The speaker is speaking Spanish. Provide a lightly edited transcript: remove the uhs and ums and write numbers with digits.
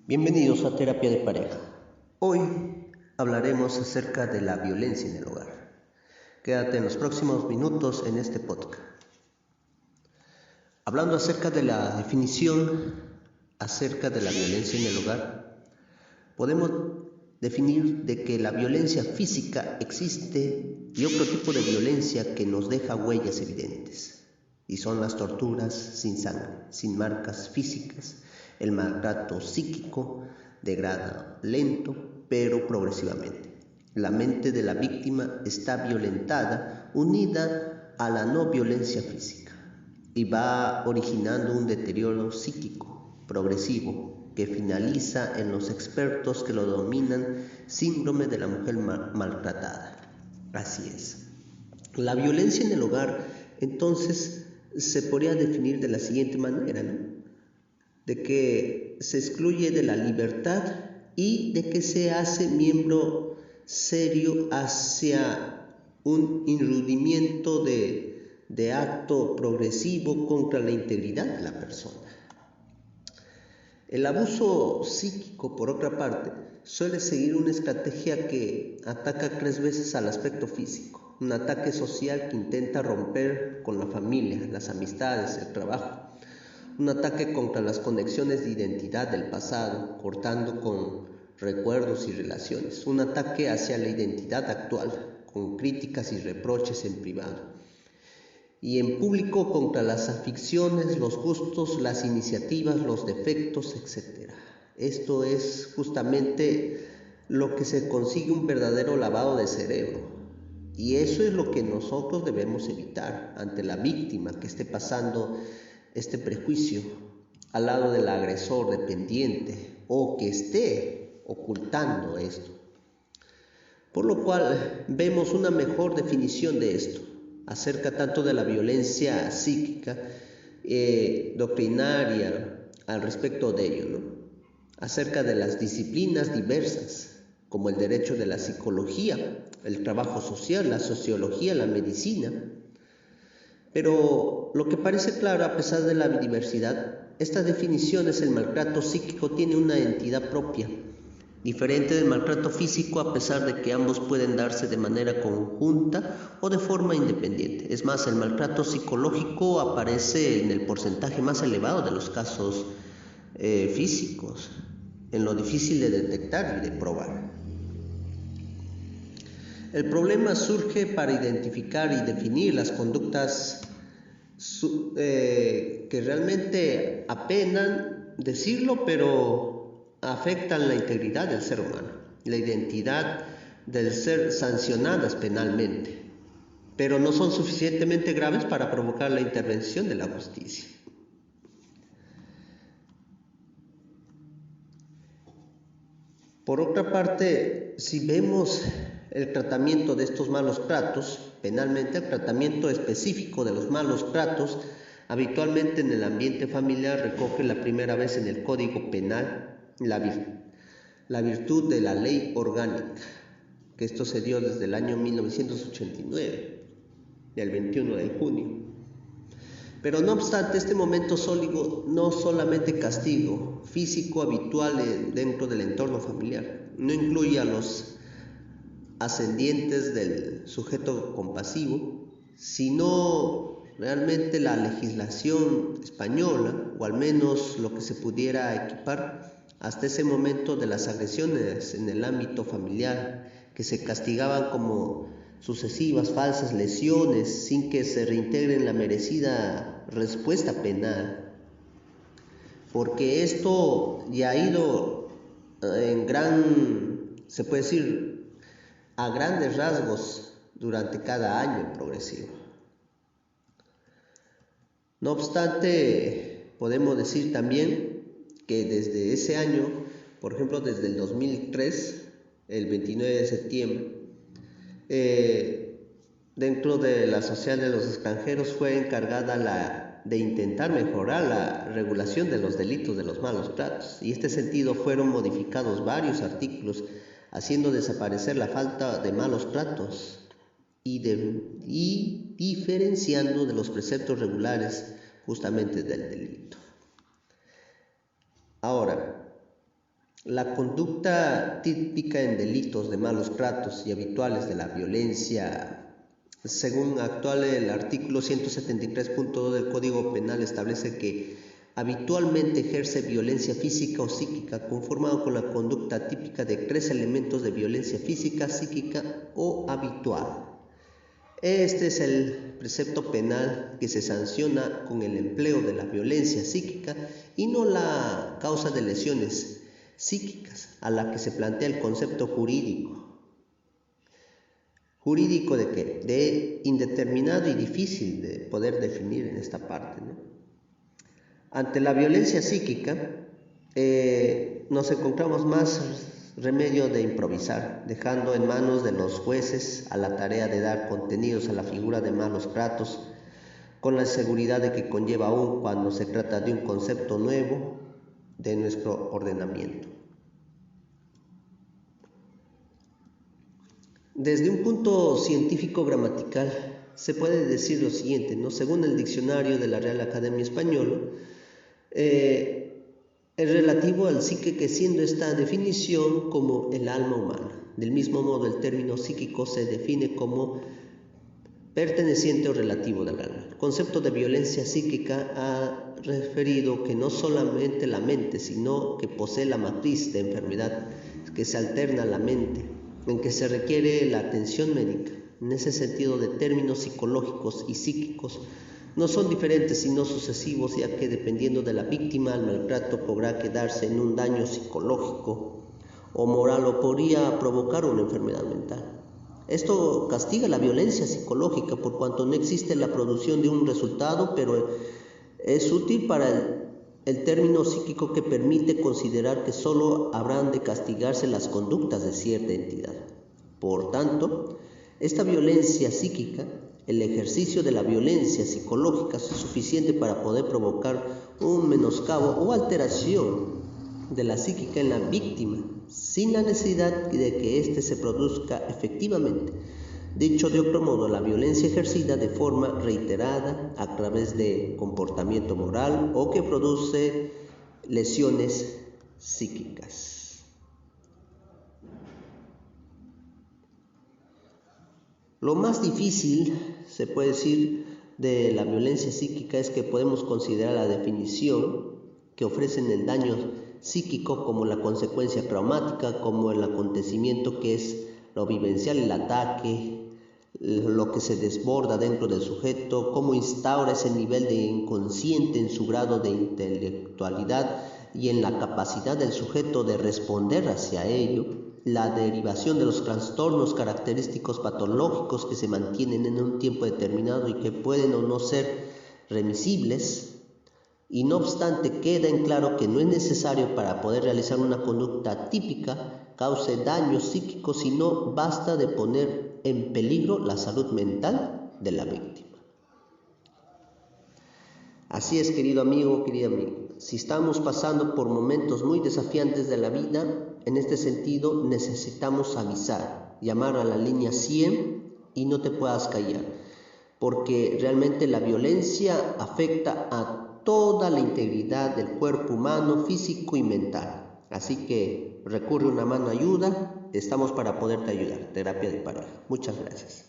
Bienvenidos a Terapia de Pareja. Hoy hablaremos acerca de la violencia en el hogar. Quédate en los próximos minutos en este podcast. Hablando acerca de la definición acerca de la violencia en el hogar, podemos definir de que la violencia física existe y otro tipo de violencia que nos deja huellas evidentes, y son las torturas sin sangre, sin marcas físicas. El maltrato psíquico degrada lento pero progresivamente. La mente de la víctima está violentada, unida a la no violencia física, y va originando un deterioro psíquico progresivo que finaliza en los expertos que lo dominan síndrome de la mujer maltratada. Así es. La violencia en el hogar, entonces, se podría definir de la siguiente manera, ¿no? De que se excluye de la libertad y de que se hace miembro serio hacia un enrudimiento de acto progresivo contra la integridad de la persona. El abuso psíquico, por otra parte, suele seguir una estrategia que ataca 3 veces al aspecto físico, un ataque social que intenta romper con la familia, las amistades, el trabajo. Un ataque contra las conexiones de identidad del pasado, cortando con recuerdos y relaciones. Un ataque hacia la identidad actual, con críticas y reproches en privado. Y en público contra las aficiones, los gustos, las iniciativas, los defectos, etc. Esto es justamente lo que se consigue un verdadero lavado de cerebro. Y eso es lo que nosotros debemos evitar ante la víctima que esté pasando este prejuicio al lado del agresor dependiente o que esté ocultando esto. Por lo cual vemos una mejor definición de esto, acerca tanto de la violencia psíquica, doctrinaria al respecto de ello, ¿no? Acerca de las disciplinas diversas, como el derecho de la psicología, el trabajo social, la sociología, la medicina. Pero lo que parece claro, a pesar de la diversidad, esta definición es el maltrato psíquico tiene una entidad propia, diferente del maltrato físico, a pesar de que ambos pueden darse de manera conjunta o de forma independiente. Es más, el maltrato psicológico aparece en el porcentaje más elevado de los casos físicos, en lo difícil de detectar y de probar. El problema surge para identificar y definir las conductas que realmente apenan decirlo, pero afectan la integridad del ser humano, la identidad del ser sancionadas penalmente, pero no son suficientemente graves para provocar la intervención de la justicia. Por otra parte, si vemos el tratamiento de estos malos tratos, penalmente el tratamiento específico de los malos tratos, habitualmente en el ambiente familiar recoge la primera vez en el Código Penal la virtud de la ley orgánica, que esto se dio desde el año 1989, el 21 de junio. Pero no obstante, este momento sólido no solamente castigo físico habitual dentro del entorno familiar, no incluye a los ascendientes del sujeto compasivo, sino realmente la legislación española, o al menos lo que se pudiera equipar hasta ese momento de las agresiones en el ámbito familiar, que se castigaban como sucesivas falsas lesiones sin que se reintegren la merecida respuesta penal, porque esto ya ha ido se puede decir, a grandes rasgos durante cada año progresivo. No obstante, podemos decir también que desde ese año, por ejemplo desde el 2003, el 29 de septiembre, dentro de la Sociedad de los Extranjeros fue encargada de intentar mejorar la regulación de los delitos de los malos tratos, y en este sentido fueron modificados varios artículos haciendo desaparecer la falta de malos tratos y diferenciando de los preceptos regulares justamente del delito. Ahora, La conducta típica en delitos de malos tratos y habituales de la violencia, según actual el artículo 173.2 del Código Penal, establece que habitualmente ejerce violencia física o psíquica, conformado con la conducta típica de 3 elementos de violencia física, psíquica o habitual. Este es el precepto penal que se sanciona con el empleo de la violencia psíquica y no la causa de lesiones psíquicas, a la que se plantea el concepto jurídico. ¿Jurídico de qué? De indeterminado y difícil de poder definir en esta parte, ¿no? Ante la violencia psíquica, nos encontramos más remedio de improvisar, dejando en manos de los jueces a la tarea de dar contenidos a la figura de malos tratos, con la seguridad de que conlleva aún cuando se trata de un concepto nuevo de nuestro ordenamiento. Desde un punto científico gramatical se puede decir lo siguiente, ¿no? Según el diccionario de la Real Academia Española, es relativo al psique, que siendo esta definición como el alma humana. Del mismo modo, el término psíquico se define como perteneciente o relativo del alma. El concepto de violencia psíquica ha referido que no solamente la mente, sino que posee la matriz de enfermedad que se alterna a la mente, en que se requiere la atención médica. En ese sentido, de términos psicológicos y psíquicos no son diferentes sino sucesivos, ya que dependiendo de la víctima, el maltrato podrá quedarse en un daño psicológico o moral o podría provocar una enfermedad mental. Esto castiga la violencia psicológica por cuanto no existe la producción de un resultado, pero es útil para el término psíquico, que permite considerar que solo habrán de castigarse las conductas de cierta entidad. Por tanto, esta violencia psíquica, el ejercicio de la violencia psicológica es suficiente para poder provocar un menoscabo o alteración de la psíquica en la víctima, sin la necesidad de que éste se produzca efectivamente. Dicho de otro modo, la violencia ejercida de forma reiterada a través de comportamiento moral o que produce lesiones psíquicas. Lo más difícil, se puede decir, de la violencia psíquica es que podemos considerar la definición que ofrecen el daño psíquico como la consecuencia traumática, como el acontecimiento que es lo vivencial, el ataque, lo que se desborda dentro del sujeto, cómo instaura ese nivel de inconsciente en su grado de intelectualidad y en la capacidad del sujeto de responder hacia ello, la derivación de los trastornos característicos patológicos que se mantienen en un tiempo determinado y que pueden o no ser remisibles, y no obstante queda en claro que no es necesario para poder realizar una conducta típica cause daño psíquico, sino basta de poner en peligro la salud mental de la víctima. Así es, querido amigo, querida amiga, si estamos pasando por momentos muy desafiantes de la vida, en este sentido necesitamos avisar, llamar a la línea 100 y no te puedas callar, porque realmente la violencia afecta a toda la integridad del cuerpo humano, físico y mental. Así que recurre una mano ayuda, estamos para poderte ayudar. Terapia de pareja. Muchas gracias.